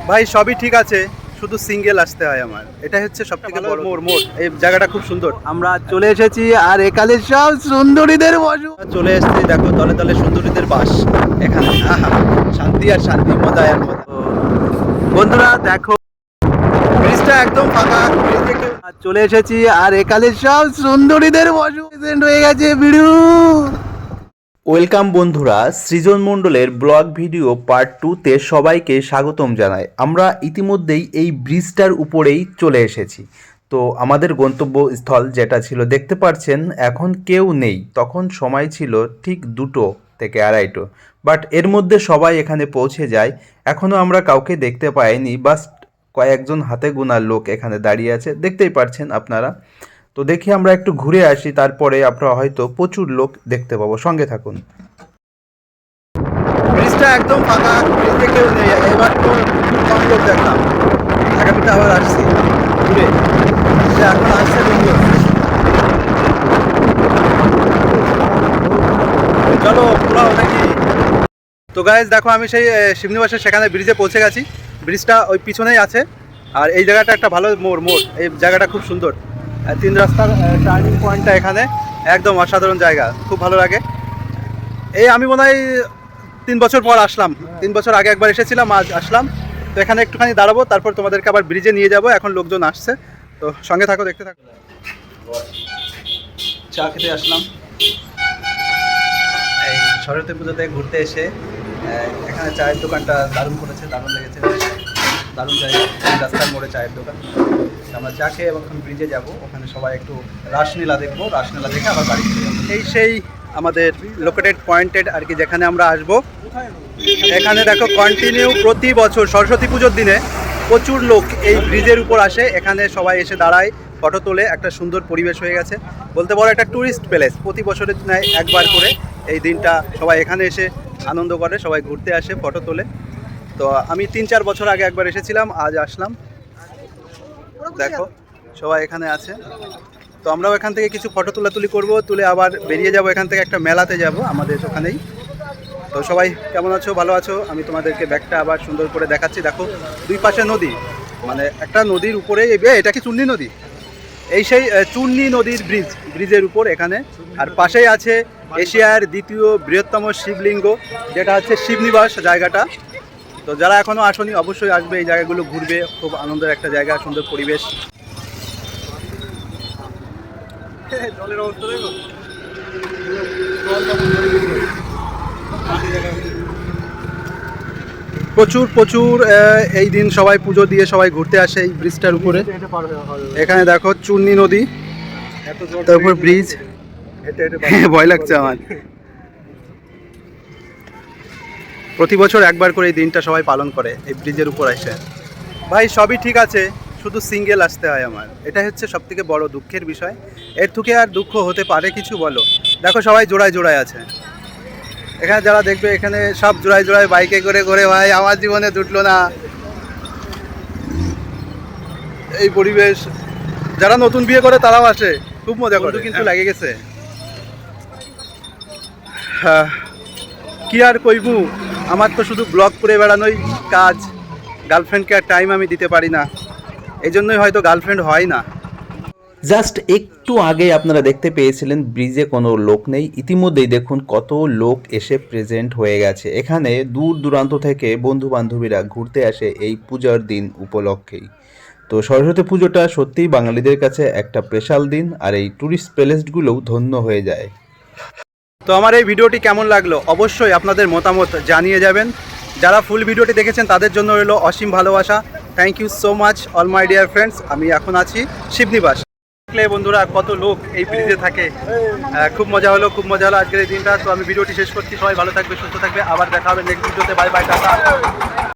ভাই সবই ঠিক আছে, শুধু সিঙ্গেল আসতে হয় আমার। এটাই হচ্ছে সবথেকে বড় মোড়। এই জায়গাটা খুব সুন্দর। আমরা চলে এসেছি আর এখানে সব সুন্দরীদের বসবাস। চলে এসেছি, দেখো তলে তলে সুন্দরীদের বাস এখানে। আহা, শান্তি আর শান্তি, মজা আর মজা। বন্ধুরা দেখো, ব্রিজটা একদম ফাঁকা। চলে এসেছি আর এখানে সব সুন্দরীদের বসবাস হয়ে গেছে বিড়ু। ওয়েলকাম বন্ধুরা, সৃজন মণ্ডলের ব্লগ ভিডিও পার্ট 2তে সবাইকে স্বাগতম জানাই। আমরা ইতিমধ্যেই এই ব্রিজটার উপরেই চলে এসেছি। তো আমাদের গন্তব্যস্থল যেটা ছিল দেখতে পাচ্ছেন, এখন কেউ নেই। তখন সময় ছিল ঠিক 2টো থেকে 2:30, বাট এর মধ্যে সবাই এখানে পৌঁছে যায়। এখনও আমরা কাউকে দেখতে পাইনি, বাস কয়েকজন হাতে গোনা লোক এখানে দাঁড়িয়ে আছে, দেখতেই পাচ্ছেন আপনারা। তো দেখি আমরা একটু ঘুরে আসি, তারপরে আপনারা হয়তো প্রচুর লোক দেখতে পাবো। সঙ্গে থাকুন। ব্রিজটা একদম ফাঁকা, ব্রিজে কেউ নেই। এবার তো কম লোক দেখলাম। আগামীতে আবার আসছি ঘুরে। এখন আসছে বন্ধু, চলো পুরাও নাকি। তো গাইজ দেখো, আমি সেই শিবনিবাসের সেখানে ব্রিজে পৌঁছে গেছি। ব্রিজটা ওই পিছনেই আছে। আর এই জায়গাটা একটা ভালো মোড়। এই জায়গাটা খুব সুন্দর। 3 রাস্তার টার্নিং পয়েন্টটা এখানে একদম অসাধারণ জায়গা, খুব ভালো লাগে। এই আমি মনে হয় 3 বছর পর আসলাম। 3 বছর আগে একবার এসেছিলাম, আজ আসলাম। তো এখানে একটুখানি দাঁড়াবো, তারপর তোমাদেরকে আবার ব্রিজে নিয়ে যাব। এখন লোকজন আসছে, তো সঙ্গে থাকো, দেখতে থাকো। চা খেতে আসলাম এই সরস্বতী পুজোতে ঘুরতে এসে। এখানে চায়ের দোকানটা দারুণ করেছে, দারুণ লেগেছে, দারুণ জায়গা। রাস্তার মোড়ে চায়ের দোকান। আমরা চা খেয়ে এখন ব্রিজে যাব। ওখানে সবাই একটু রাসলীলা দেখবো, রাসলীলা দেখে আবার বাড়ি চলে যাবো। এই সেই আমাদের লোকেটেড পয়েন্টেড আর কি, যেখানে আমরা আসবো। এখানে দেখো কন্টিনিউ প্রতি বছর সরস্বতী পুজোর দিনে প্রচুর লোক এই ব্রিজের উপর আসে। এখানে সবাই এসে দাঁড়ায়, ফটো তোলে। একটা সুন্দর পরিবেশ হয়ে গেছে, বলতে পারো একটা ট্যুরিস্ট প্লেস। প্রতি বছরের ন্যায় একবার করে এই দিনটা সবাই এখানে এসে আনন্দ করে, সবাই ঘুরতে আসে, ফটো তোলে। তো আমি 3-4 বছর আগে একবার এসেছিলাম, আজ আসলাম। দেখো সবাই এখানে আছে। তো আমরাও এখান থেকে কিছু ফটো তোলাতুলি করবো, তুলে আবার বেরিয়ে যাব। এখান থেকে একটা মেলাতে যাব আমাদের ওখানেই। তো সবাই কেমন আছো, ভালো আছো? আমি তোমাদেরকে ব্যাগটা আবার সুন্দর করে দেখাচ্ছি। দেখো দুই পাশে নদী, মানে একটা নদীর উপরে। এটা কি চূর্ণী নদী? এই সেই চূর্ণী নদীর ব্রিজের উপর এখানে। আর পাশেই আছে এশিয়ার দ্বিতীয় বৃহত্তম শিবলিঙ্গ, যেটা হচ্ছে শিবনিবাস জায়গাটা। তো যারা এখনও আসনি অবশ্যই আসবে, এই জায়গাগুলো ঘুরবে। খুব আনন্দের একটা জায়গা, সুন্দর পরিবেশ। জলের অবস্থা দেখো, প্রচুর প্রচুর। এই দিন সবাই পুজো দিয়ে সবাই ঘুরতে আসে এই ব্রিজটার উপরে। এখানে দেখো চূর্ণী নদী, তারপর ব্রিজ। ভয় লাগছে আমার। প্রতি বছর একবার করে এই দিনটা সবাই পালন করে এই ব্রিজের উপর এসে। ভাই সবই ঠিক আছে, শুধু সিঙ্গেল আসতে হয় আমার। এটাই হচ্ছে সবথেকে বড় দুঃখের বিষয়। এর থেকে আর দুঃখ হতে পারে কিছু বলো? দেখো সবাই জোড়ায় জোড়ায় আছে এখানে। যারা দেখবে এখানে সব জোড়ায় জোড়ায় বাইকে করে করে। ভাই আমার জীবনে জুটলো না এই পরিবেশ। যারা নতুন বিয়ে করে তারাও আসে, খুব মজা করে, কিন্তু লেগে গেছে। কি আর কইবু, আমার তো শুধু ব্লগ করে বেড়ানোই কাজ। গার্লফ্রেন্ডকে আর টাইম আমি দিতে পারি না, এই জন্যই হয়তো গার্লফ্রেন্ড হয় না। জাস্ট একটু আগে আপনারা দেখতে পেয়েছিলেন ব্রিজে কোনো লোক নেই। ইতিমধ্যেই দেখুন কত লোক এসে প্রেজেন্ট হয়ে গেছে। এখানে দূর দূরান্ত থেকে বন্ধু বান্ধবীরা ঘুরতে আসে এই পূজার দিন উপলক্ষেই। তো সরস্বতী পুজোটা সত্যিই বাঙালিদের কাছে একটা স্পেশাল দিন, আর এই ট্যুরিস্ট প্লেসগুলোও ধন্য হয়ে যায়। তো আমার এই ভিডিওটি কেমন লাগলো অবশ্যই আপনাদের মতামত জানিয়ে যাবেন। যারা ফুল ভিডিওটি দেখেছেন তাদের জন্য রইল অসীম ভালোবাসা। Thank you so much all my dear friends. আমি এখন আছি শিবনিবাস। দেখলে বন্ধুরা কত লোক এই ব্রিজে থাকে। খুব মজা হলো, খুব মজা হলো আজকের এই দিনটা। তো আমি ভিডিওটি শেষ করছি। সবাই ভালো থাকবে, সুস্থ থাকবে। আবার দেখা হবে নেক্সট ভিডিওতে। Bye bye, tata.